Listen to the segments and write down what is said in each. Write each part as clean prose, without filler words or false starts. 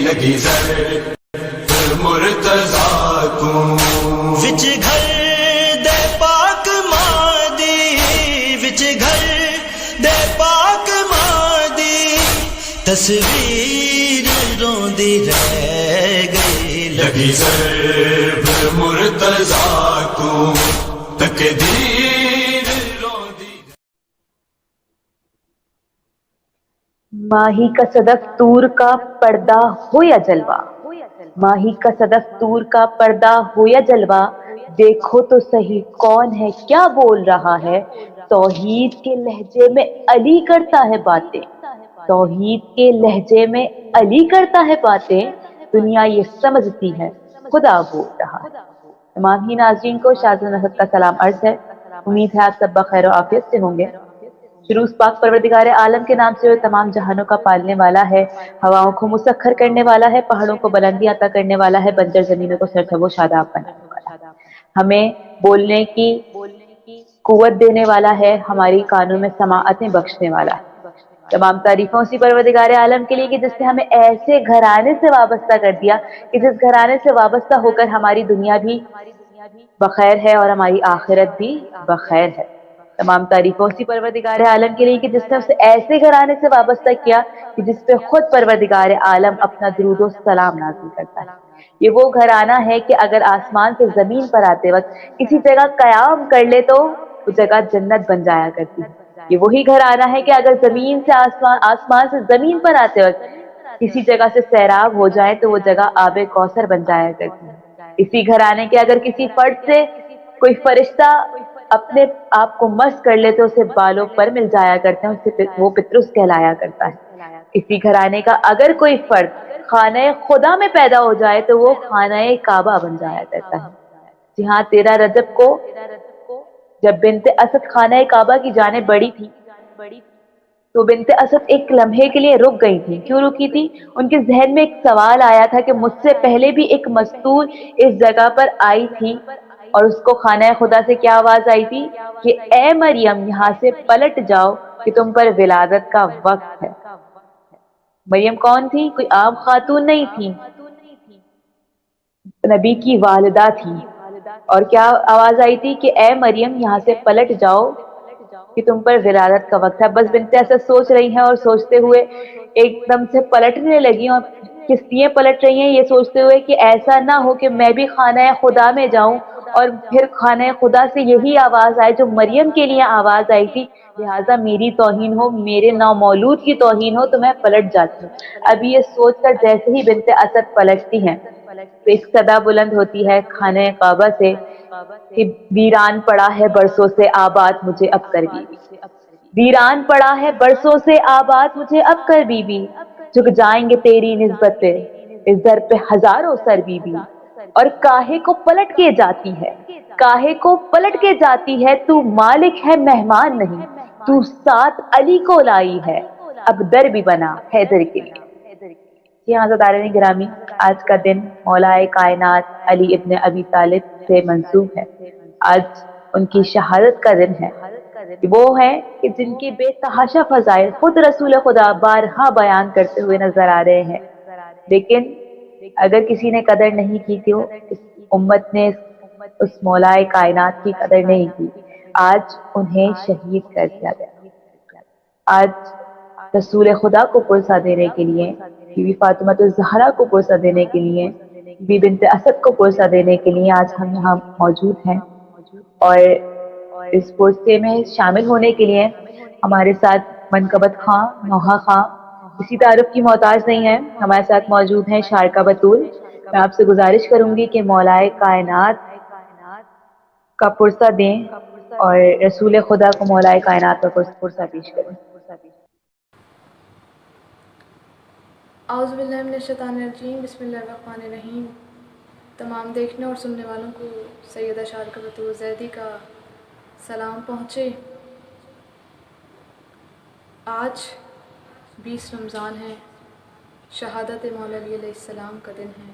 لگی زر مرتضیٰ کو وچ گھر دے پاک مادی وچ گھر دے پاک مادی تصویر روندی رہ گئی لگی زر مرتضیٰ کو تقدیر روندی. ماہی کا صدف طور کا پردہ ہو یا جلوہ، ماہی کا صدف طور کا پردہ ہو یا جلوہ، دیکھو تو صحیح کون ہے کیا بول رہا ہے. توحید کے لہجے میں علی کرتا ہے باتیں، توحید کے لہجے میں علی کرتا ہے باتیں، دنیا یہ سمجھتی ہے خدا بول رہا ہے. تمام ہی ناظرین کو شاذ نصب کا سلام عرض ہے. امید ہے آپ سب بخیر و عافیت سے ہوں گے. شروع اس پاک پروردگار عالم کے نام سے جو تمام جہانوں کا پالنے والا ہے، ہواؤں کو مسخر کرنے والا ہے، پہاڑوں کو بلندی عطا کرنے والا ہے، بنجر زمینوں کو سرسبز و شاداب بنانے والا ہے، ہمیں بولنے کی قوت دینے والا ہے، ہماری کانوں میں سماعتیں بخشنے والا ہے. تمام تعریفیں اسی پروردگار عالم کے لیے کہ جس نے ہمیں ایسے گھرانے سے وابستہ کر دیا کہ جس گھرانے سے وابستہ ہو کر ہماری دنیا بھی بخیر ہے اور ہماری آخرت بھی بخیر ہے. تمام تعریفیں اسی پروردگار عالم کے لیے کہ جس نے اسے ایسے گھرانے سے وابستہ کیا کہ جس پہ خود پروردگار عالم اپنا درود و سلام نازل کرتا ہے. یہ وہ گھرانہ ہے کہ اگر آسمان سے زمین پر آتے وقت کسی جگہ قیام کر لے تو وہ جگہ جنت بن جایا کرتی ہے. یہ وہی گھرانہ ہے کہ اگر زمین سے آسمان سے زمین پر آتے وقت کسی جگہ سے سیراب ہو جائے تو وہ جگہ آب کوثر بن جایا کرتی ہے. اسی گھرانے کے اگر کسی فرد سے کوئی فرشتہ اپنے آپ کو مست کر لے تو اسے بالوں پر مل جایا کرتے ہیں، اسے وہ پترس کہلایا کرتا ہے. اسی گھرانے کا اگر کوئی فرد خانہ خدا میں پیدا ہو جائے تو وہ خانہ کعبہ بن جایا کرتا ہے. جی ہاں، 13 رجب کو جب بنت اسد خانہ کعبہ کی جانب بڑھی تھی تو بنت اسد ایک لمحے کے لیے رک گئی تھی. کیوں رکی تھی؟ ان کے ذہن میں ایک سوال آیا تھا کہ مجھ سے پہلے بھی ایک مستور اس جگہ پر آئی تھی اور اس کو خانہ خدا سے کیا آواز آئی تھی کہ اے مریم یہاں سے پلٹ جاؤ کہ تم پر ولادت کا وقت ہے. مریم کون تھی؟ کوئی عام خاتون نہیں تھی، نبی کی والدہ تھی. اور کیا آواز آئی تھی کہ اے مریم یہاں سے پلٹ جاؤ کہ تم پر ولادت کا وقت ہے. بس بنت اسد سوچ رہی ہیں اور سوچتے ہوئے ایک دم سے پلٹنے لگی اور کس لیے پلٹ رہی ہیں یہ سوچتے ہوئے کہ ایسا نہ ہو کہ میں بھی خانہ خدا میں جاؤں اور پھر خانہ خدا سے یہی آواز آئے جو مریم کے لیے آواز آئی تھی، لہٰذا میری توہین ہو، میرے نامولود کی توہین ہو تو میں پلٹ جاتی ہوں. اب یہ سوچ کر جیسے ہی بنت اسد پلٹتی ہیں تو ایک صدا بلند ہوتی ہے خانہ کعبہ سے کہ ویران پڑا ہے برسوں سے آباد مجھے اب کر بیوی، ویران پڑا ہے برسوں سے آباد مجھے اب کر بیوی، جھک جائیں گے تیری نسبت پہ اس در پہ ہزاروں سر بیوی. اور کاہے کو پلٹ کے جاتی ہے، کاہے کو پلٹ کے جاتی ہے، تو مالک ہے مہمان نہیں، تو ساتھ علی کو لائی ہے اب در بھی بنا حیدر کے لیے. جی ہاں عزیزان گرامی، آج کا دن مولا کائنات علی ابن ابی طالب سے منسوب ہے. آج ان کی شہادت کا دن ہے. وہ ہیں کہ جن کی بے تحاشا فضائل خود رسول خدا بارہا بیان کرتے ہوئے نظر آ رہے ہیں، لیکن اگر کسی نے قدر نہیں کی تو اس امت نے اس مولائے کائنات کی قدر نہیں کی. آج انہیں شہید کر دیا گیا. آج رسول خدا کو پرسہ دینے کے لیے، بی بی فاطمہ الزہرا کو پرسہ دینے کے لیے، بی بنت اسد کو پرسہ دینے کے لیے آج ہم یہاں موجود ہیں. اور اس پرسے میں شامل ہونے کے لیے ہمارے ساتھ منقبت خاں، نوحہ خاں اسی تعارف کی محتاج نہیں ہے، ہمارے ساتھ موجود ہیں شارکہ بطول. میں آپ سے گزارش کروں گی کہ مولائے کائنات کا پرسہ دیں اور رسول خدا کو مولائے کائنات کا پرسہ پیش کریں. اعوذ باللہ من الشیطان الرجیم، بسم اللہ الرحمن الرحیم. تمام دیکھنے اور سننے والوں کو سیدہ شارکہ بطول زیدی کا سلام پہنچے. آج 20 رمضان ہے، شہادت مولا علی علیہ السلام کا دن ہے.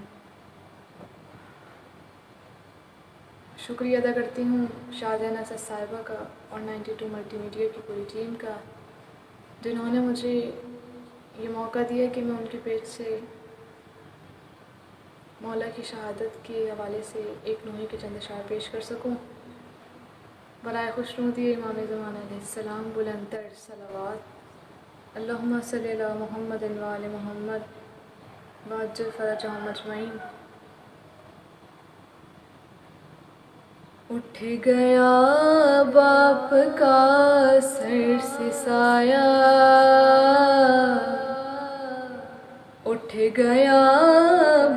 شکریہ ادا کرتی ہوں شاہجہاں اسد صاحبہ کا اور 92 ملٹی میڈیا کی پوری ٹیم کا، جنہوں نے مجھے یہ موقع دیا کہ میں ان کے پیج سے مولا کی شہادت کے حوالے سے ایک نوحے کے چند اشعار پیش کر سکوں۔ برائے خوشنودی امام زمان علیہ السلام بلند تر صلوات، اللہم صلی علی محمد و آل محمد وعجل فرجہم اجمعین۔ اٹھ گیا باپ کا سر سے سایہ، اٹھ گیا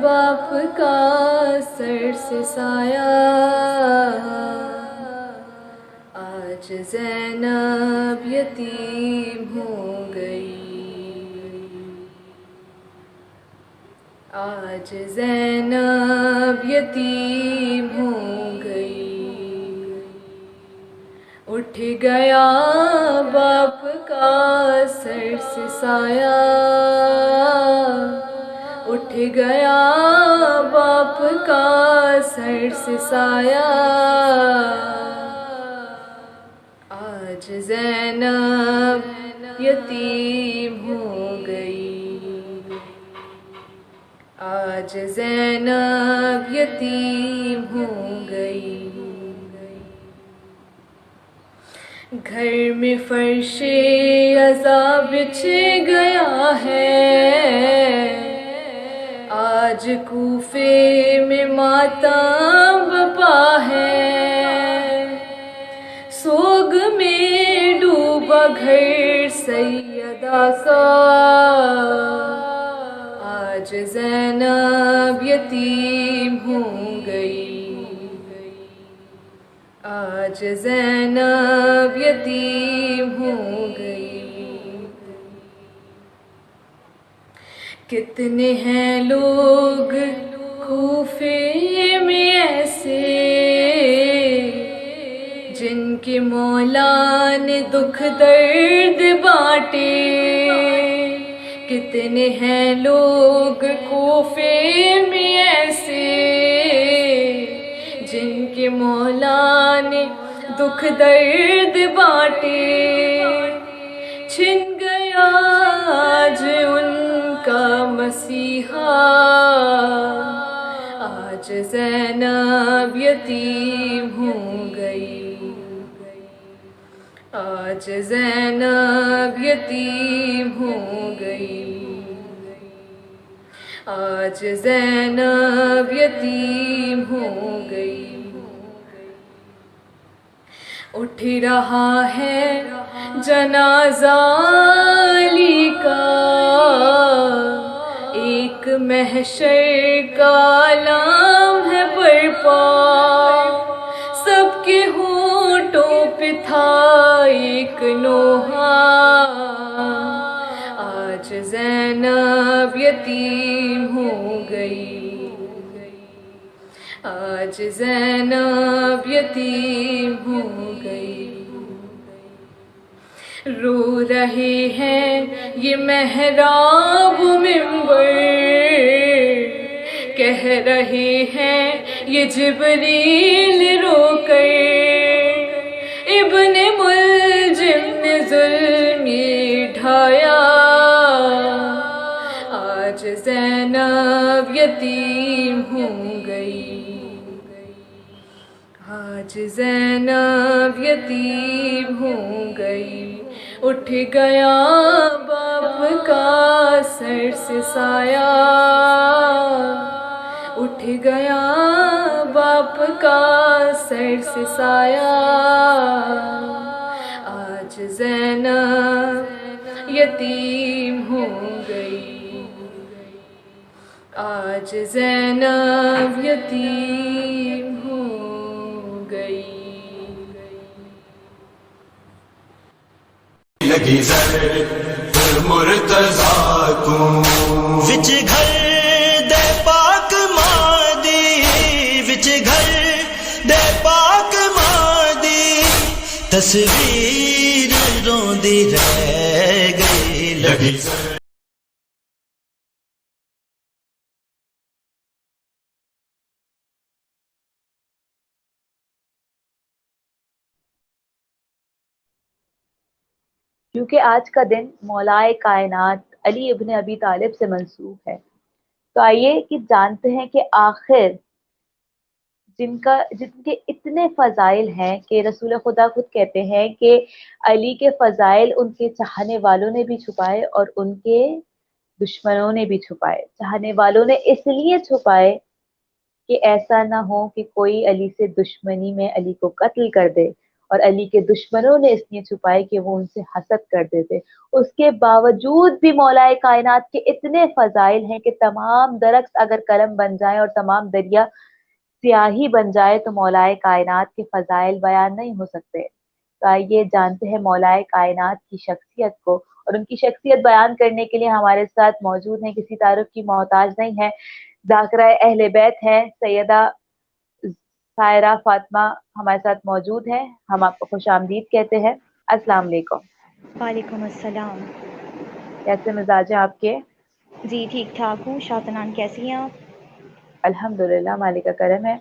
باپ کا سر سے سایہ، آج زینب یتیم ہو گئی، آج زینب یتیم ہو گئی، اٹھ گیا باپ کا سر سے سایہ، اٹھ گیا باپ کا سر سے سایہ، آج زینب یتیم ہو گئی، آج زینب یتیم ہو گئی، گھر میں فرش عزا بچھ گیا ہے، آج کوفے میں ماتم بپا ہے، سوگ میں ڈوبا گھر سیدہ کا، آج زینب یتیم ہو گئی، آج زینب یتیم ہو گئی، کتنے ہیں لوگ کوفے میں ایسے جن کے مولا نے دکھ درد بانٹے، کتنے ہیں لوگ کوفے میں ایسے جن کے مولا نے دکھ درد بانٹے، چھن گیا آج ان کا مسیحا، آج زینب یتیم ہو گئی، آج زینب یتیم ہو گئی، آج زینب یتیم ہو گئی، اٹھ رہا ہے جنازہ علی کا، ایک محشر کا عالم ہے برپا، سب کے ہونٹوں پہ تھا ایک نوحہ، آج زینب یتیم ہو گئی، آج زینب یتیم ہو گئی، رو رہے ہیں یہ محراب منبر، کہہ رہے ہیں یہ جبریل رو کر، ابن ملجم نے ظلم یہ ڈھایا، آج زینب یتیم ہو گئی، آج زینب یتیم ہو گئی، اٹھ گیا باپ کا سر سے سایہ، اٹھ گیا باپ کا سر سے سایہ، آج زینب یتیم ہو گئی، آج زینب یتیم ہو گئی۔ لگی زید مرتضیٰ کو، وچ گھر دے پاک ماں دی، وچ گھر دے پاک ماں دی تصویر روندی رہ گئی، لگی زید کیونکہ آج کا دن مولائے کائنات علی ابن ابی طالب سے منسوب ہے، تو آئیے کہ جانتے ہیں کہ آخر جن کے اتنے فضائل ہیں کہ رسول خدا خود کہتے ہیں کہ علی کے فضائل ان کے چاہنے والوں نے بھی چھپائے اور ان کے دشمنوں نے بھی چھپائے. چاہنے والوں نے اس لیے چھپائے کہ ایسا نہ ہو کہ کوئی علی سے دشمنی میں علی کو قتل کر دے، اور علی کے دشمنوں نے اس لیے چھپائے کہ وہ ان سے حسد کر دیتے. اس کے باوجود بھی مولا کائنات کے اتنے فضائل ہیں کہ تمام درخت اگر قلم بن جائیں اور تمام دریا سیاہی بن جائے تو مولا کائنات کے فضائل بیان نہیں ہو سکتے. تو آئیے جانتے ہیں مولا کائنات کی شخصیت کو، اور ان کی شخصیت بیان کرنے کے لیے ہمارے ساتھ موجود ہیں، کسی تعارف کی محتاج نہیں ہے، ذاکرہ اہل بیت ہے، سیدہ سائرہ فاطمہ ہمارے ساتھ موجود ہے. ہم آپ کو خوش آمدید کہتے ہیں. السلام علیکم. وعلیکم السلام. کیسے مزاج ہیں آپ کے؟ جی ٹھیک ٹھاک ہوں. شاطنان کیسی ہیں آپ؟ الحمدللہ، مالک کا کرم ہے.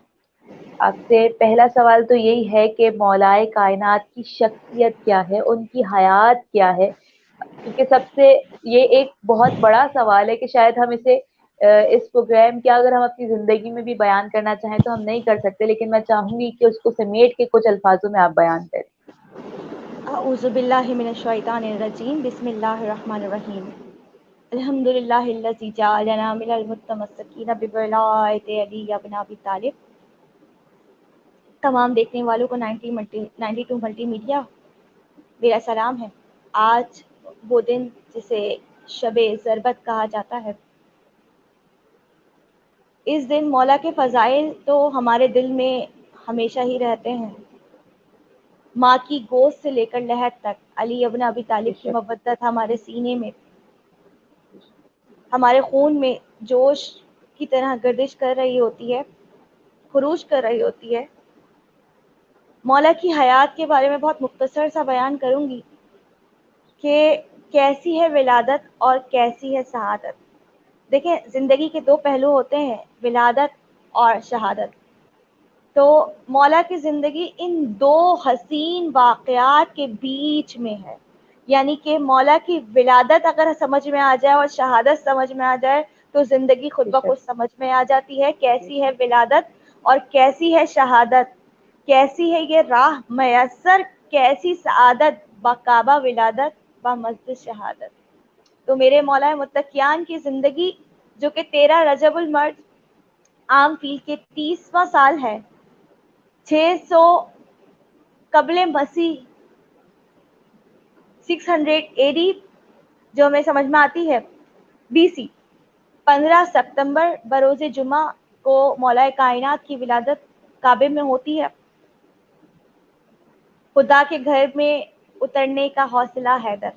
آپ سے پہلا سوال تو یہی ہے کہ مولا کائنات کی شخصیت کیا ہے، ان کی حیات کیا ہے، کیونکہ سب سے یہ ایک بہت بڑا سوال ہے کہ شاید ہم اسے اس پروگرام کے اگر ہم اپنی زندگی میں بھی بیان کرنا چاہیں تو ہم نہیں کر سکتے، لیکن میں چاہوں گی کہ اس کو سمیٹ کے کچھ الفاظوں میں آپ بیان کریں. اعوذ باللہ من الشیطان الرجیم. بسم اللہ الرحمن الرحیم. الحمد للہ الذی جعلنا من المتمسکین بولایت علی ابن ابی طالب. تمام دیکھنے والوں کو 92 ملٹی میڈیا میرا سلام ہے. آج وہ دن جسے شب ضربت کہا جاتا ہے، اس دن مولا کے فضائل تو ہمارے دل میں ہمیشہ ہی رہتے ہیں. ماں کی گود سے لے کر لحد تک علی ابن ابی بے طالب کی شک. محبت ہمارے سینے میں، ہمارے خون میں جوش کی طرح گردش کر رہی ہوتی ہے، خروج کر رہی ہوتی ہے. مولا کی حیات کے بارے میں بہت مختصر سا بیان کروں گی کہ کیسی ہے ولادت اور کیسی ہے شہادت. دیکھیں، زندگی کے دو پہلو ہوتے ہیں، ولادت اور شہادت. تو مولا کی زندگی ان دو حسین واقعات کے بیچ میں ہے. یعنی کہ مولا کی ولادت اگر سمجھ میں آ جائے اور شہادت سمجھ میں آ جائے تو زندگی خود بے بخود شک. سمجھ میں آ جاتی ہے. کیسی ہے ولادت اور کیسی ہے شہادت، کیسی ہے یہ راہ میسر، کیسی سعادت با کعبہ ولادت با مسجد شہادت. تو میرے مولا متقیان کی زندگی جو کہ 13 رجب المرج عام فیل کے 30واں سال ہے، 600 قبل مسیح، 600 AD جو ہمیں سمجھ میں آتی ہے BC، 15 ستمبر بروز جمعہ کو مولا کائنات کی ولادت کعبے میں ہوتی ہے. خدا کے گھر میں اترنے کا حوصلہ حیدر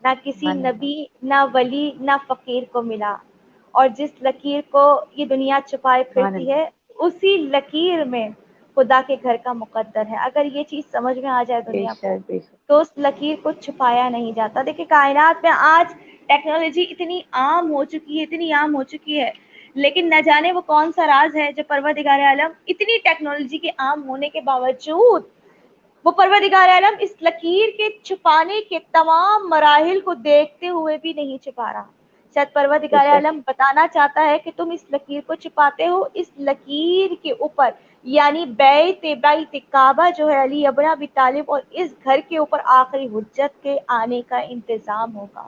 نہ کسی نبی، نہ ولی، نہ فقیر کو ملا، اور جس لکیر کو یہ دنیا چھپائے سبحان پھرتی ہے اللہ. اسی لکیر میں خدا کے گھر کا مقدر ہے. اگر یہ چیز سمجھ میں آ جائے بے دنیا کو شک. بے شک. تو اس لکیر کو چھپایا نہیں جاتا. دیکھیں، کائنات میں آج ٹیکنالوجی اتنی عام ہو چکی ہے، اتنی عام ہو چکی ہے، لیکن نہ جانے وہ کون سا راز ہے جو پروردگار عالم اتنی ٹیکنالوجی کے عام ہونے کے باوجود وہ پروردگار عالم اس لکیر کے چھپانے کے تمام مراحل کو دیکھتے ہوئے بھی نہیں چھپا رہا. شاید بے پروردگار شک. عالم بتانا چاہتا ہے کہ تم اس لکیر کو چھپاتے ہو. اس لکیر کے اوپر یعنی بیت کعبہ جو ہے علی ابن ابی طالب، اور اس گھر کے اوپر آخری حجت کے آنے کا انتظام ہوگا.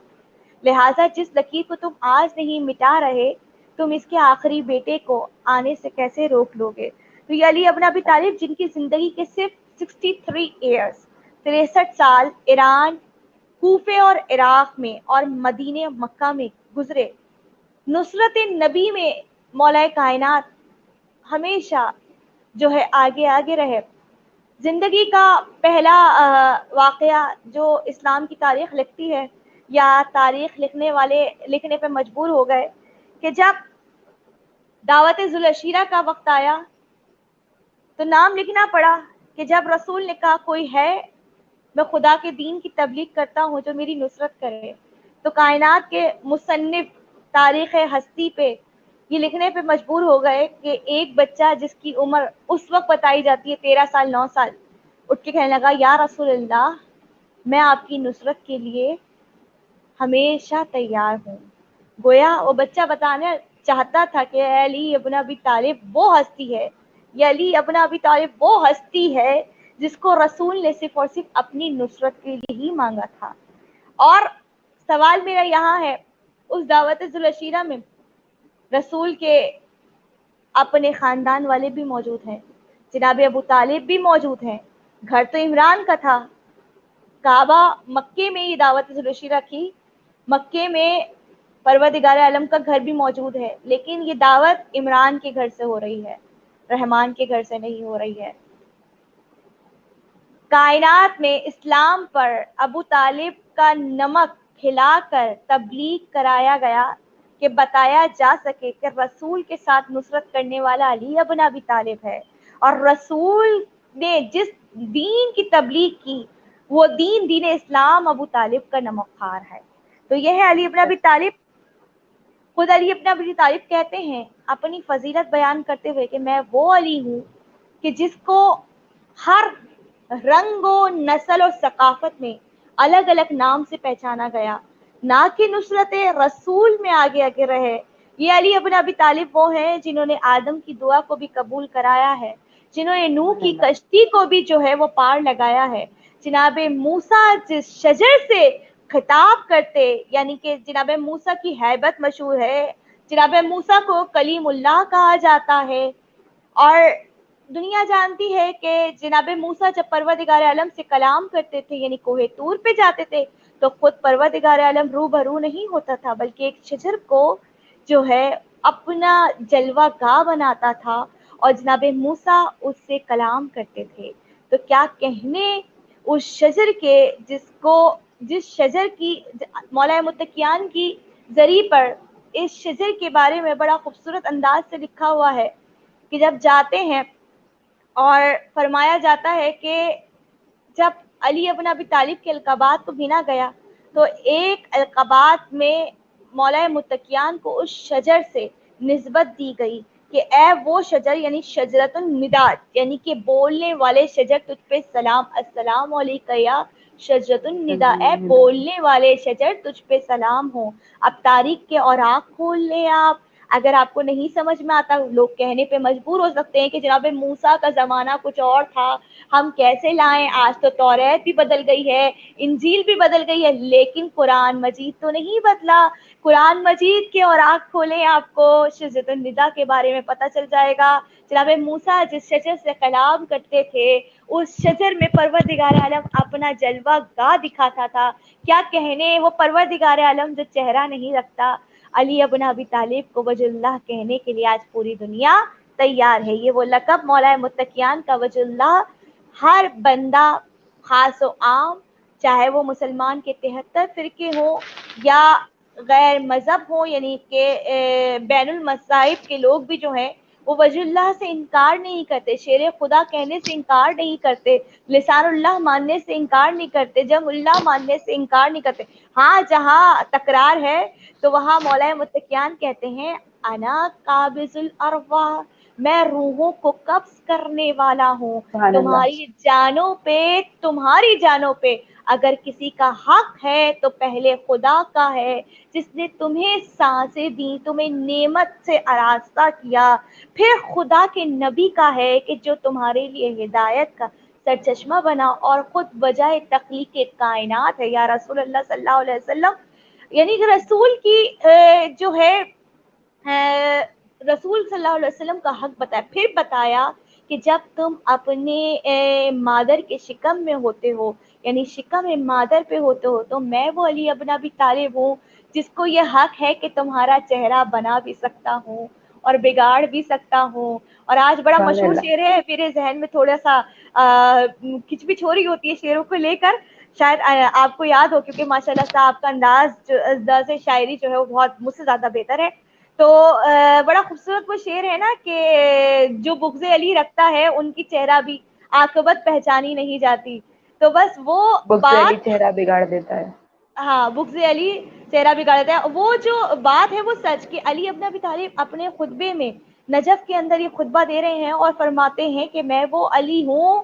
لہٰذا جس لکیر کو تم آج نہیں مٹا رہے، تم اس کے آخری بیٹے کو آنے سے کیسے روک لو گے؟ تو یہ علی ابن ابی طالب جن کی زندگی کے صرف 63 ایئرز، 63 سال ایران، کوفے اور عراق میں اور مدینہ مکہ میں گزرے. نصرت نبی میں مولا کائنات ہمیشہ جو ہے آگے آگے رہے. زندگی کا پہلا واقعہ جو اسلام کی تاریخ لکھتی ہے یا تاریخ لکھنے والے لکھنے پہ مجبور ہو گئے کہ جب دعوت ذوالعشیرہ کا وقت آیا تو نام لکھنا پڑا کہ جب رسول نے کہا کوئی ہے میں خدا کے دین کی تبلیغ کرتا ہوں جو میری نصرت کرے، تو کائنات کے مصنف تاریخ ہستی پہ یہ لکھنے پہ مجبور ہو گئے کہ ایک بچہ جس کی عمر اس وقت بتائی جاتی ہے 13 سال 9 سال، اٹھ کے کہنے لگا یا رسول اللہ، میں آپ کی نصرت کے لیے ہمیشہ تیار ہوں. گویا وہ بچہ چاہتا تھا کہ علی ابن ابی طالب وہ ہستی ہے، یہ علی ابن ابی طالب وہ ہستی ہے جس کو رسول نے صرف اور صرف اپنی نصرت کے لیے ہی مانگا تھا۔ اور سوال میرا یہاں ہے، اس دعوت ذوالعشیرہ میں رسول کے اپنے خاندان والے بھی موجود ہیں، جناب ابو طالب بھی موجود ہیں، گھر تو عمران کا تھا، کعبہ مکے میں یہ دعوت ذوالعشیرہ کی، مکے میں پروردگار عالم کا گھر بھی موجود ہے، لیکن یہ دعوت عمران کے گھر سے ہو رہی ہے، رحمان کے گھر سے نہیں ہو رہی ہے۔ کائنات میں اسلام پر ابو طالب کا نمک کھلا کر تبلیغ کرایا گیا کہ بتایا جا سکے کہ رسول کے ساتھ نصرت کرنے والا علی ابن ابی طالب ہے، اور رسول نے جس دین کی تبلیغ کی وہ دین اسلام ابو طالب کا نمک خوار ہے۔ تو یہ ہے علی ابن ابی طالب۔ خود علی ابن ابی طالب کہتے ہیں اپنی فضیلت بیان کرتے ہوئے کہ میں وہ علی ہوں کہ جس کو ہر رنگ و نسل اور ثقافت میں الگ الگ نام سے پہچانا گیا، نہ کہ نصرت رسول میں آگے آگے رہے۔ یہ علی ابن ابی طالب وہ ہیں جنہوں نے آدم کی دعا کو بھی قبول کرایا ہے، جنہوں نے نوح کی کشتی کو بھی جو ہے وہ پار لگایا ہے، جناب موسیٰ جس شجر سے خطاب کرتے، یعنی کہ جناب موسیٰ کی ہیبت مشہور ہے، جناب موسیٰ کو کلیم اللہ کہا جاتا ہے، اور دنیا جانتی ہے کہ جناب موسیٰ جب پروردگار عالم سے کلام کرتے تھے، یعنی کوہ طور پہ جاتے تھے، تو خود پروردگار عالم روبرو نہیں ہوتا تھا، بلکہ ایک شجر کو جو ہے اپنا جلوہ گاہ بناتا تھا، اور جناب موسیٰ اس سے کلام کرتے تھے۔ تو کیا کہنے اس شجر کے جس شجر کی مولا متقیان کی ذریع پر اس شجر کے بارے میں بڑا خوبصورت انداز سے لکھا ہوا ہے کہ جب جاتے ہیں اور فرمایا جاتا ہے کہ جب علی ابن ابی طالب کے القابات کو گنا گیا تو ایک القابات میں مولا متقیان کو اس شجر سے نسبت دی گئی کہ اے وہ شجر، یعنی شجرۃ النداء، یعنی کہ بولنے والے شجر تجھ پہ سلام، السلام علیکہ یا شجرۃ النداء، اے بولنے والے شجر تجھ پہ سلام ہو۔ اب تاریخ کے اوراق کھول لیں آپ، اگر آپ کو نہیں سمجھ میں آتا، لوگ کہنے پہ مجبور ہو سکتے ہیں کہ جناب موسیٰ کا زمانہ کچھ اور تھا، ہم کیسے لائیں، آج تو توریت بھی بدل گئی ہے، انجیل بھی بدل گئی ہے، لیکن قرآن مجید تو نہیں بدلا۔ قرآن مجید کے اوراق کھولیں، آپ کو شجرۃ النداء کے بارے میں پتہ چل جائے گا۔ جناب موسیٰ جس شجر سے کلام کرتے تھے، اس شجر میں پروردگار عالم اپنا جلوہ گاہ دکھاتا تھا۔ کیا کہنے وہ پروردگار عالم جو چہرہ نہیں رکھتا، علی ابن ابی طالب کو وجہ اللہ کہنے کے لیے آج پوری دنیا تیار ہے۔ یہ وہ لقب مولا متقیان کا وجہ اللہ ہر بندہ خاص و عام، چاہے وہ مسلمان کے 73 فرقے ہوں یا غیر مذہب ہوں، یعنی کہ بین المذاہب کے لوگ بھی جو ہیں وہ وجہ اللہ سے انکار نہیں کرتے، شیر خدا کہنے سے انکار نہیں کرتے، لسان اللہ ماننے سے انکار نہیں کرتے، جم اللہ ماننے سے انکار نہیں کرتے۔ ہاں جہاں تکرار ہے تو وہاں مولا متقیان کہتے ہیں انا قابض الارواح، میں روحوں کو قبض کرنے والا ہوں، تمہاری جانوں پہ اگر کسی کا حق ہے تو پہلے خدا کا ہے، جس نے تمہیں سانسیں دی، تمہیں نعمت سے آراستہ کیا، پھر خدا کے نبی کا ہے کہ جو تمہارے لیے ہدایت کا سرچشمہ بنا اور خود وجہ تخلیق کائنات ہے، یا رسول اللہ صلی اللہ علیہ وسلم، یعنی کہ رسول کی جو ہے رسول صلی اللہ علیہ وسلم کا حق بتایا، پھر بتایا کہ جب تم اپنے مادر کے شکم میں ہوتے ہو، یعنی شکم مادر پہ ہوتے ہو، تو میں وہ علی ابن ابی طالب ہوں جس کو یہ حق ہے کہ تمہارا چہرہ بنا بھی سکتا ہوں اور بگاڑ بھی سکتا ہوں۔ اور آج بڑا مشہور شعر ہے، میرے ذہن میں تھوڑا سا کھچ پچ ہو رہی ہوتی ہے شعروں کو لے کر، شاید آپ کو یاد ہو، کیونکہ ماشاءاللہ سے آپ کا انداز شاعری جو ہے وہ بہت مجھ سے زیادہ بہتر ہے۔ تو بڑا خوبصورت وہ شعر ہے نا کہ جو بغض علی رکھتا ہے ان کی چہرہ بھی عاقبت پہچانی نہیں جاتی، تو بس وہ بات چہرہ بگاڑ دیتا ہے۔ ہاں، بغض علی چہرہ بگاڑ دیتا ہے، وہ جو بات ہے وہ سچ کہ علی ابن ابی طالب اپنے خطبے میں نجف کے اندر یہ خطبہ دے رہے ہیں اور فرماتے ہیں کہ میں وہ علی ہوں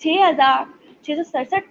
6667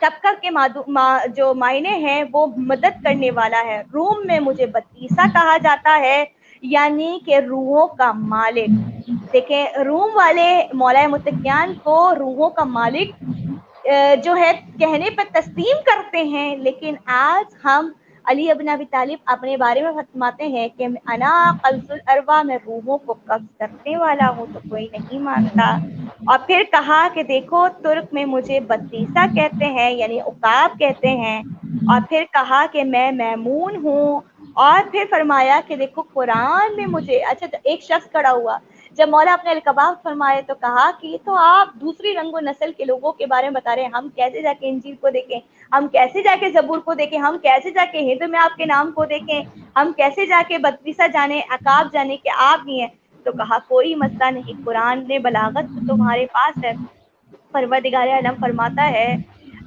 شفقت کے جو معنی ہیں وہ مدد کرنے والا ہے. روم میں مجھے بطیسہ کہا جاتا ہے یعنی کہ روحوں کا مالک. دیکھیں روم والے مولا متقیان کو روحوں کا مالک جو ہے کہنے پر تسلیم کرتے ہیں، لیکن آج ہم علی ابن ابی طالب اپنے بارے میں فرماتے ہیں کہ انا قبض الارواح، میں روحوں کو قبض کرنے والا ہوں، تو کوئی نہیں مانتا. اور پھر کہا کہ دیکھو ترک میں مجھے بطیسہ کہتے ہیں یعنی عقاب کہتے ہیں. اور پھر کہا کہ میں میمون ہوں. اور پھر فرمایا کہ دیکھو قرآن میں مجھے اچھا ایک شخص کھڑا ہوا جب مولا اپنے القباب فرمائے تو کہا کہ یہ تو آپ دوسری رنگ و نسل کے لوگوں کے بارے میں بتا رہے ہیں، ہم کیسے جا کے انجیل کو دیکھیں، ہم کیسے جا کے زبور کو دیکھیں، ہم کیسے جا کے ہند میں آپ کے نام کو دیکھیں، ہم کیسے جا کے بطیسہ جانے عقاب جانے کہ آپ ہی ہیں. تو کہا کوئی مسئلہ نہیں، قرآن نے بلاغت تو تمہارے پاس ہے. پروردگار عالم فرماتا ہے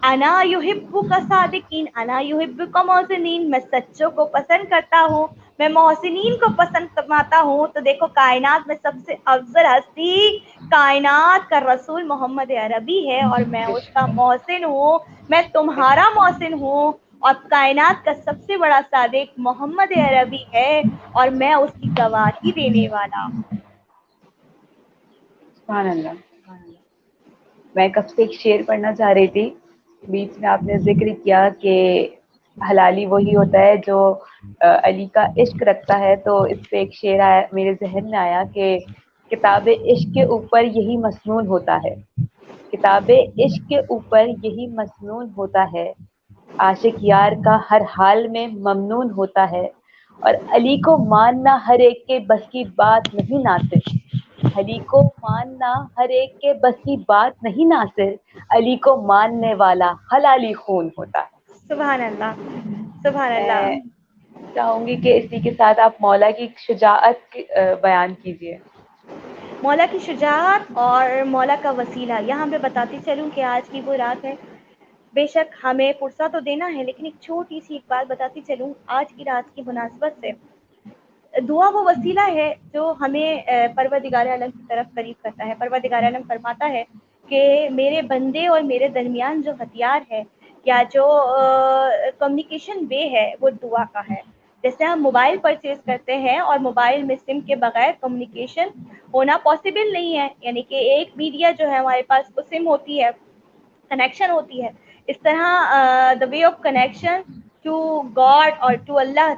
انا یحبک صادقین انا یحبک محسنین، میں سچوں کو پسند کرتا ہوں، میں محسنین کو پسند فرماتا ہوں. تو دیکھو کائنات میں سب سے افضل ہستی کائنات کا رسول محمد عربی ہے اور میں اس کا محسن ہوں، میں تمہارا محسن ہوں. اور کائنات کا سب سے بڑا صادق محمد عربی ہے اور میں اس کی گواہی دینے والا ہوں. سبحان اللہ. میں کب سے ایک شعر پڑھنا چاہ رہی تھی، بیچ میں آپ نے ذکر کیا کہ حلالی وہی ہوتا ہے جو علی کا عشق رکھتا ہے، تو اس پہ ایک شعر آیا میرے ذہن میں آیا کہ کتاب عشق کے اوپر یہی مسنون ہوتا ہے، کتاب عشق کے اوپر یہی مسنون ہوتا ہے، عاشق یار کا ہر حال میں ممنون ہوتا ہے، اور علی کو ماننا ہر ایک کے بس کی بات نہیں ناصر، علی کو ماننا ہر ایک کے بس کی بات نہیں ناصر، علی کو ماننے والا حلالی خون ہوتا ہے. سبحان اللہ سبحان اللہ. میں چاہوں گی کہ اسی کے ساتھ آپ مولا کی شجاعت بیان کیجیے. مولا کی شجاعت اور مولا کا وسیلہ یہاں پہ بتاتی چلوں کہ آج کی وہ رات ہے. بے شک ہمیں فرصہ تو دینا ہے لیکن ایک چھوٹی سی ایک بات بتاتی چلوں آج کی رات کی مناسبت سے. دعا وہ وسیلہ ہے جو ہمیں پروردگار عالم کی طرف قریب کرتا ہے. پروردگار عالم فرماتا ہے کہ میرے بندے اور میرے درمیان جو ہتھیار ہے یا جو کمیونیکیشن وے ہے وہ دعا کا ہے. جیسے ہم موبائل پرچیز کرتے ہیں اور موبائل میں سم کے بغیر کمیونیکیشن ہونا پاسبل نہیں ہے، یعنی کہ ایک میڈیا جو ہے ہمارے پاس وہ سم ہوتی ہے، کنیکشن ہوتی ہے. اس طرح the way of connection to God اور ٹو اللہ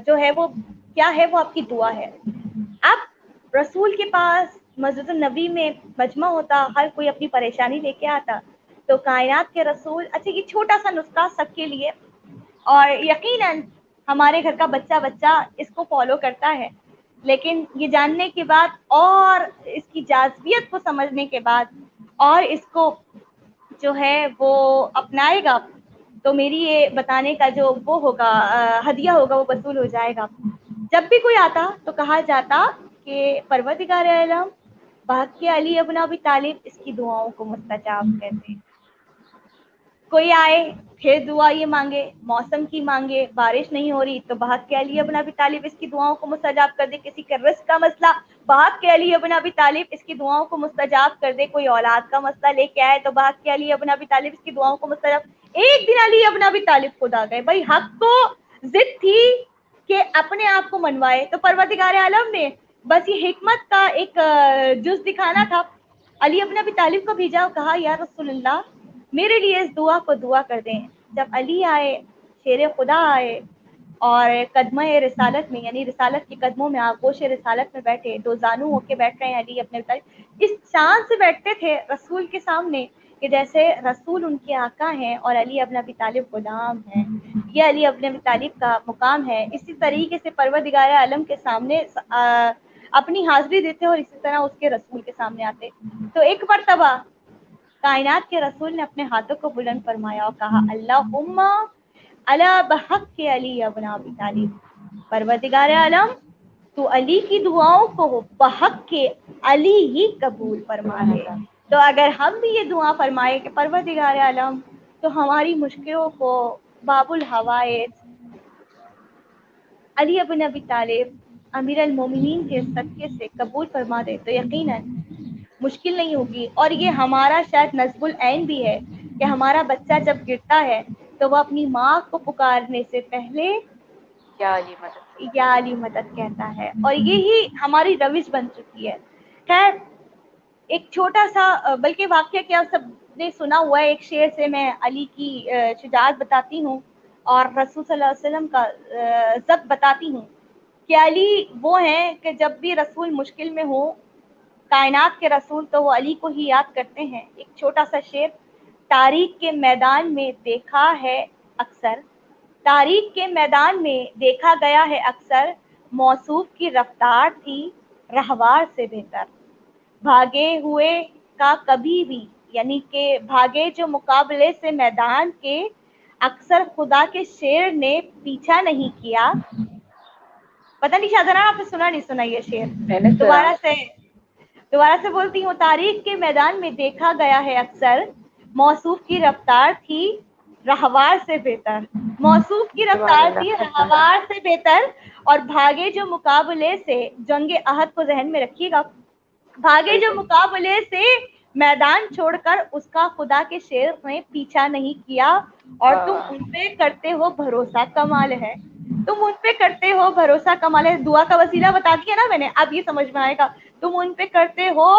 جو ہے وہ کیا ہے، وہ آپ کی دعا ہے. اب رسول کے پاس مسجد النبی میں مجمع ہوتا، ہر کوئی اپنی پریشانی لے کے آتا، تو کائنات کے رسول اچھا یہ چھوٹا سا نسخہ سب کے لیے اور یقیناً ہمارے گھر کا بچہ اس کو فالو کرتا ہے، لیکن یہ جاننے کے بعد اور اس کی جاذبیت کو سمجھنے کے بعد اور اس کو جو ہے وہ اپنائے گا تو میری یہ بتانے کا جو وہ ہوگا ہدیہ ہوگا وہ وصول ہو جائے گا. جب بھی کوئی آتا تو کہا جاتا کہ پروردگار عالم بھاگ کے علی ابن ابی طالب اس کی دعاؤں کو مستجاب کرتے. کوئی آئے پھر دعا یہ مانگے، موسم کی مانگے، بارش نہیں ہو رہی تو بھاگ کے علی ابن ابی طالب اس کی دعاؤں کو مستجاب کر دے. کسی کے رزق کا مسئلہ بھاگ کے علی ابن ابی طالب اس کی دعاؤں کو مستجاب کر دے. کوئی اولاد کا مسئلہ لے کے آئے تو بھاگ کے علی ابن ابی طالب اس کی دعاؤں کو مستجاب. ایک دن علی ابن ابی طالب خود آ گئے. بھائی حق کو ضد تھی کہ اپنے آپ کو منوائے تو پروردگار عالم نے بس یہ حکمت کا ایک جز دکھانا تھا، علی ابن ابی طالب کو بھیجا اور کہا یا رسول اللہ میرے لیے اس دعا کو دعا کر دیں. جب علی آئے، شیر خدا آئے اور قدمہ رسالت میں یعنی رسالت کے قدموں میں آغوش رسالت میں بیٹھے، دو زانو ہو کے بیٹھ رہے ہیں علی اپنے طالب، اس شان سے بیٹھتے تھے رسول کے سامنے کہ جیسے رسول ان کے آقا ہیں اور علی ابن ابی طالب غلام ہیں. یہ علی ابن ابی طالب کا مقام ہے. اسی طریقے سے پروردگار عالم کے سامنے اپنی حاضری دیتے اور اسی طرح اس کے رسول کے سامنے آتے. تو ایک مرتبہ کائنات کے رسول نے اپنے ہاتھوں کو بلند فرمایا اور کہا اللہم علی بحق کے علی ابن ابی طالب، پروردگار عالم تو علی کی دعاؤں کو بحق کے علی ہی قبول فرما لے. تو اگر ہم بھی یہ دعا فرمائے کہ پروردگار عالم تو ہماری مشکلوں کو باب الحوائج علی ابن ابی طالب امیر المومنین کے صدقے سے قبول فرما دے تو یقیناً مشکل نہیں ہوگی. اور یہ ہمارا شاید نصب العین بھی ہے کہ ہمارا بچہ جب گرتا ہے تو وہ اپنی ماں کو پکارنے سے پہلے یا علی مدد. یا علی مدد کہتا ہے، اور یہی ہماری روش بن چکی ہے. خیر، ایک چھوٹا سا بلکہ واقعہ کیا سب نے سنا ہوا ہے، ایک شعر سے میں علی کی شجاعت بتاتی ہوں اور رسول صلی اللہ علیہ وسلم کا ضبط بتاتی ہوں کہ علی وہ ہیں کہ جب بھی رسول مشکل میں ہو، کائنات کے رسول، تو وہ علی کو ہی یاد کرتے ہیں. ایک چھوٹا سا شعر: تاریخ کے میدان میں دیکھا ہے اکثر، تاریخ کے میدان میں دیکھا گیا ہے اکثر، موصوف کی رفتار تھی رہوار سے بہتر، بھاگے ہوئے کا کبھی بھی، یعنی کہ بھاگے جو مقابلے سے میدان کے، اکثر خدا کے شیر نے پیچھا نہیں کیا. پتہ نہیں شاہجہاں آپ نے سنا نہیں سنا یہ شعر؟ میں نے دوبارہ سے بولتی ہوں: تاریخ کے میدان میں دیکھا گیا ہے اکثر، موصوف کی رفتار تھی رہوار سے بہتر، موصوف کی رفتار تھی رہوار سے بہتر، اور بھاگے جو مقابلے سے، جنگ احد کو ذہن میں رکھیے گا، بھاگے جو مقابلے سے میدان چھوڑ کر، اس کا خدا کے شیر نے پیچھا نہیں کیا، اور تم ان پہ کرتے ہو بھروسہ کمال ہے، تم ان پہ کرتے ہو بھروسہ کمال ہے. دعا کا وسیلہ بتا دیا نا میں نے، اب یہ سمجھ میں آئے گا. تم ان پہ کرتے ہو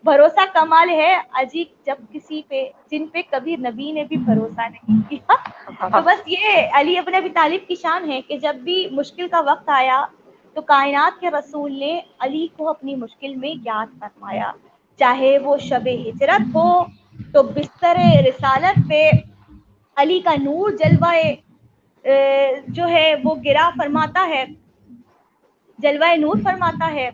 بھروسہ کمال ہے، عجیب جب کسی پہ جن پہ کبھی نبی نے بھی بھروسہ نہیں کیا. تو بس یہ علی ابن ابی طالب کی شان ہے کہ جب بھی مشکل کا وقت آیا تو کائنات کے رسول نے علی کو اپنی مشکل میں یاد فرمایا. چاہے وہ شب ہجرت ہو تو بستر رسالت پہ علی کا نور جلوائے جو ہے وہ گرا فرماتا ہے، جلوہ نور فرماتا ہے.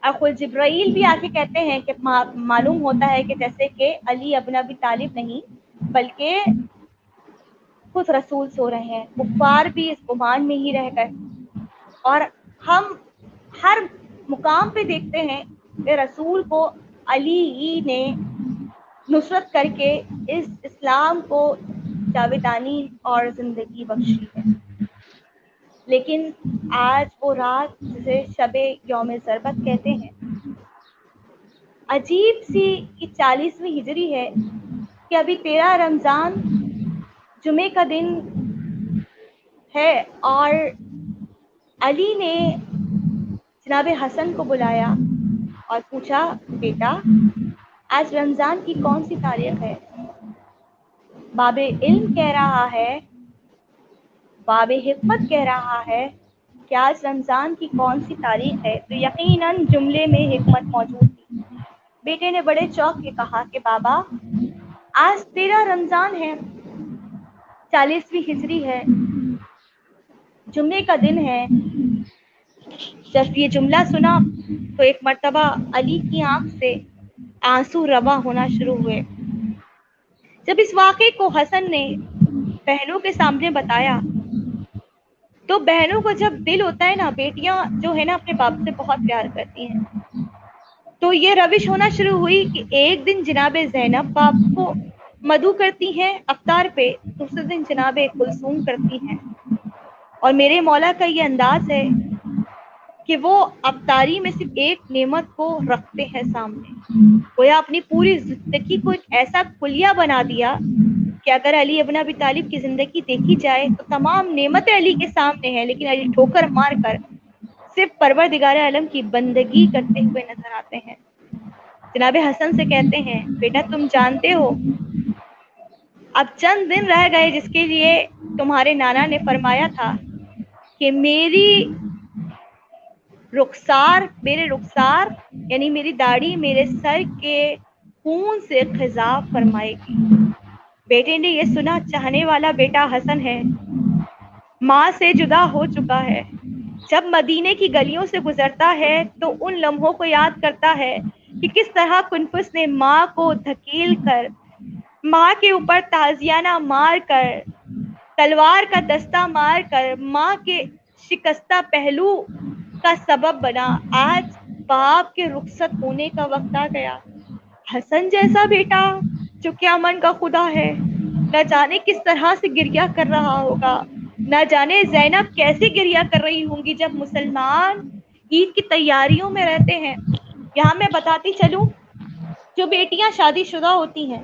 اور خود جبرائیل بھی آ کے کہتے ہیں کہ معلوم ہوتا ہے کہ جیسے کہ علی ابن ابی طالب نہیں بلکہ خود رسول سو رہے ہیں. کفار بھی اس گمان میں ہی رہ گئے، اور ہم ہر مقام پہ دیکھتے ہیں کہ رسول کو علی ہی نے نصرت کر کے اس اسلام کو جاویدانی اور زندگی بخشی ہے. لیکن آج وہ رات جسے شب یوم ضربت کہتے ہیں، عجیب سی یہ 40ویں ہجری ہے کہ ابھی 13 رمضان جمعے کا دن ہے، اور علی نے جناب حسن کو بلایا اور پوچھا: بیٹا آج رمضان کی کون سی تاریخ ہے؟ باب علم کہہ رہا ہے، باب حکمت کہہ رہا ہے کہ آج رمضان کی کون سی تاریخ ہے. تو یقیناً جملے میں حکمت موجود تھی. بیٹے نے بڑے چوک کے کہا کہ بابا آج 13 رمضان ہے، 40ویں ہجری ہے، جمعے کا دن ہے. جب یہ جملہ سنا تو ایک مرتبہ علی کی آنکھ سے آنسو رواں ہونا شروع ہوئے. جب اس واقعے کو حسن نے بہنوں کے سامنے بتایا تو بہنوں کو جب دل ہوتا ہے نا، بیٹیاں جو ہے نا اپنے باپ سے بہت پیار کرتی ہیں، تو یہ روش ہونا شروع ہوئی کہ ایک دن جناب زینب باپ کو مدعو کرتی ہیں افطار پہ، دوسرے دن جناب کلثوم کرتی ہیں. اور میرے مولا کا یہ انداز ہے کہ وہ افطاری میں صرف ایک نعمت کو رکھتے ہیں سامنے. گویا اپنی پوری زندگی کو ایک ایسا کلیہ بنا دیا کہ اگر علی ابن ابی طالب کی زندگی دیکھی جائے تو تمام نعمتیں علی کے سامنے ہیں، لیکن علی ٹھوکر مار کر صرف پروردگار عالم کی بندگی کرتے ہوئے نظر آتے ہیں. جناب حسن سے کہتے ہیں: بیٹا تم جانتے ہو اب چند دن رہ گئے جس کے لیے تمہارے نانا نے فرمایا تھا کہ میرے رخسار یعنی میری داڑھی میرے سر کے خون سے خضاب فرمائے گی. بیٹے نے یہ سنا، چاہنے والا بیٹا حسن ہے، ماں سے جدا ہو چکا ہے. جب مدینے کی گلیوں سے گزرتا ہے تو ان لمحوں کو یاد کرتا ہے کہ کس طرح کنفس نے ماں کو دھکیل کر، ماں کے اوپر تازیانہ مار کر، تلوار کا دستہ مار کر ماں کے شکستہ پہلو کا سبب بنا. آج باپ کے رخصت ہونے کا وقت آ گیا. حسن جیسا بیٹا جو کیا من کا خدا ہے، نہ جانے کس طرح سے گریہ کر رہا ہوگا، نہ جانے زینب کیسے گریہ کر رہی ہوں گی جب مسلمان عید کی تیاریوں میں رہتے ہیں. یہاں میں بتاتی چلوں، جو بیٹیاں شادی شدہ ہوتی ہیں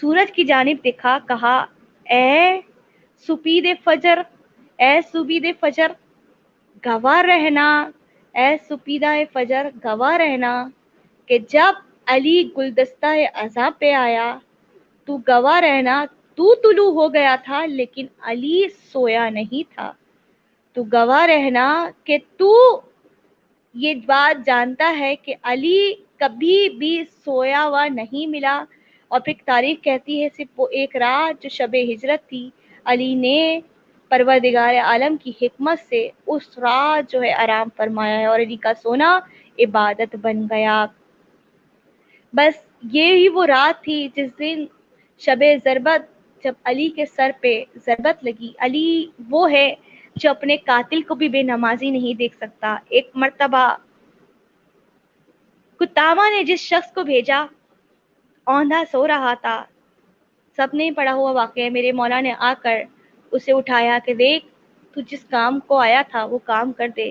سورج کی جانب دیکھا، کہا اے سپید فجر، اے سپید فجر گواہ رہنا، اے سپیدہ فجر گواہ رہنا کہ جب علی گلدستہ اذاں پہ آیا تو گواہ رہنا تو طلوع ہو گیا تھا لیکن علی سویا نہیں تھا. تو گواہ رہنا کہ تو یہ بات جانتا ہے کہ علی کبھی بھی سویا ہوا نہیں ملا. اور پھر تاریخ کہتی ہے صرف وہ ایک رات جو شب ہجرت تھی، علی نے پروردگار عالم کی حکمت سے اس رات جو ہے آرام فرمایا ہے اور علی کا سونا عبادت بن گیا. بس یہی وہ رات تھی جس دن شب ضربت، جب علی کے سر پہ ضربت لگی. علی وہ ہے جو اپنے قاتل کو بھی بے نمازی نہیں دیکھ سکتا. ایک مرتبہ کتابہ نے جس شخص کو بھیجا اوندھا سو رہا تھا، سب نے پڑھا ہوا واقعہ ہے، میرے مولا نے آ کر اسے اٹھایا کہ دیکھ تو جس کام کو آیا تھا وہ کام کر دے.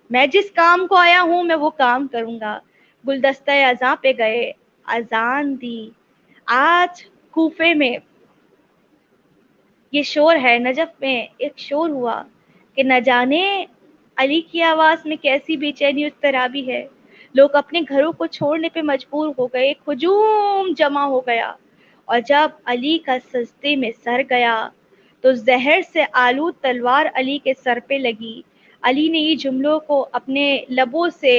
میں جس کام کو آیا ہوں میں وہ کام کروں گا. گلدستہ اذاں پہ گئے، اذان دی. آج کوفے میں یہ شور ہے، نجف میں ایک شور ہوا کہ نہ جانے علی کی آواز میں کیسی بے چینی اور اضطرابی ہے. لوگ اپنے گھروں کو چھوڑنے پہ مجبور ہو گئے، ایک ہجوم جمع ہو گیا. اور جب علی کا سجدے میں سر گیا تو زہر سے آلود تلوار علی کے سر پہ لگی. علی نے یہ جملوں کو اپنے لبوں سے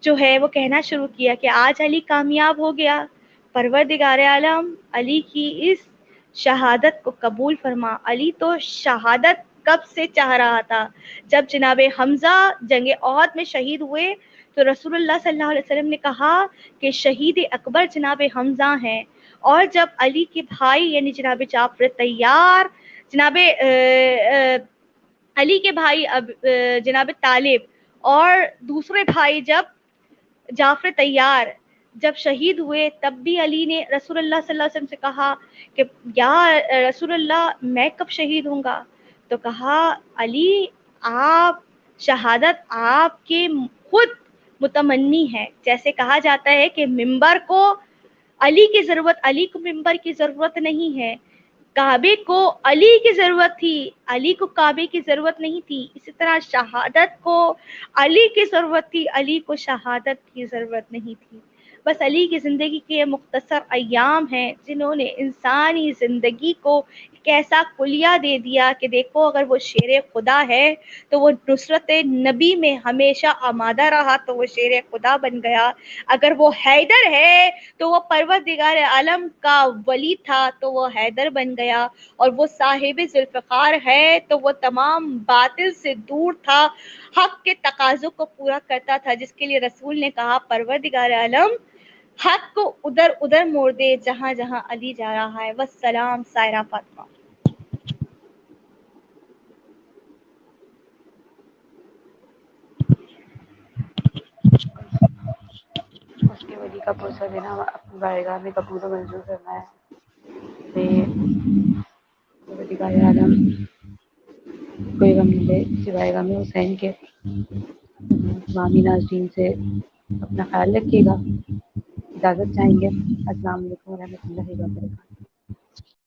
جو ہے وہ کہنا شروع کیا کہ آج علی کامیاب ہو گیا. پروردگار عالم علی کی اس شہادت کو قبول فرما. علی تو شہادت کب سے چاہ رہا تھا. جب جناب حمزہ جنگ احد میں شہید ہوئے تو رسول اللہ صلی اللہ علیہ وسلم نے کہا کہ شہید اکبر جناب حمزہ ہیں. اور جب علی کے بھائی یعنی جناب جعفر طیار، جناب علی کے بھائی جناب طالب اور دوسرے بھائی جب جعفر طیار جب شہید ہوئے تب بھی علی نے رسول اللہ صلی اللہ علیہ وسلم سے کہا کہ یا رسول اللہ میں کب شہید ہوں گا. تو کہا علی آپ شہادت آپ کے خود متمنی ہے. جیسے کہا جاتا ہے کہ ممبر کو علی کی ضرورت، علی کو ممبر کی ضرورت نہیں ہے. کعبے کو علی کی ضرورت تھی، علی کو کعبے کی ضرورت نہیں تھی. اسی طرح شہادت کو علی کی ضرورت تھی، علی کو شہادت کی ضرورت نہیں تھی. بس علی کی زندگی کے مختصر ایام ہیں جنہوں نے انسانی زندگی کو ایک ایسا کلیہ دے دیا کہ دیکھو اگر وہ شیر خدا ہے تو وہ نصرت نبی میں ہمیشہ آمادہ رہا تو وہ شیر خدا بن گیا. اگر وہ حیدر ہے تو وہ پروردگار عالم کا ولی تھا تو وہ حیدر بن گیا. اور وہ صاحب ذوالفقار ہے تو وہ تمام باطل سے دور تھا، حق کے تقاضوں کو پورا کرتا تھا، جس کے لیے رسول نے کہا پروردگار عالم حق کو ادھر ادھر موڑ دے جہاں جہاں علی جا رہا ہے. والسلام سائرہ فاطمہ. اس کے ولی کا پوچھا دینا اپنی بارگاہ میں قبول و منظور کرنا ہے. پروردگار عالم کوئی غم نہ دے سوائے غم حسین کے. تمامی ناظرین سے اپنا خیال رکھیے گا. اجازت چاہیں گے. السلام علیکم ورحمۃ اللہ وبرکاتہ.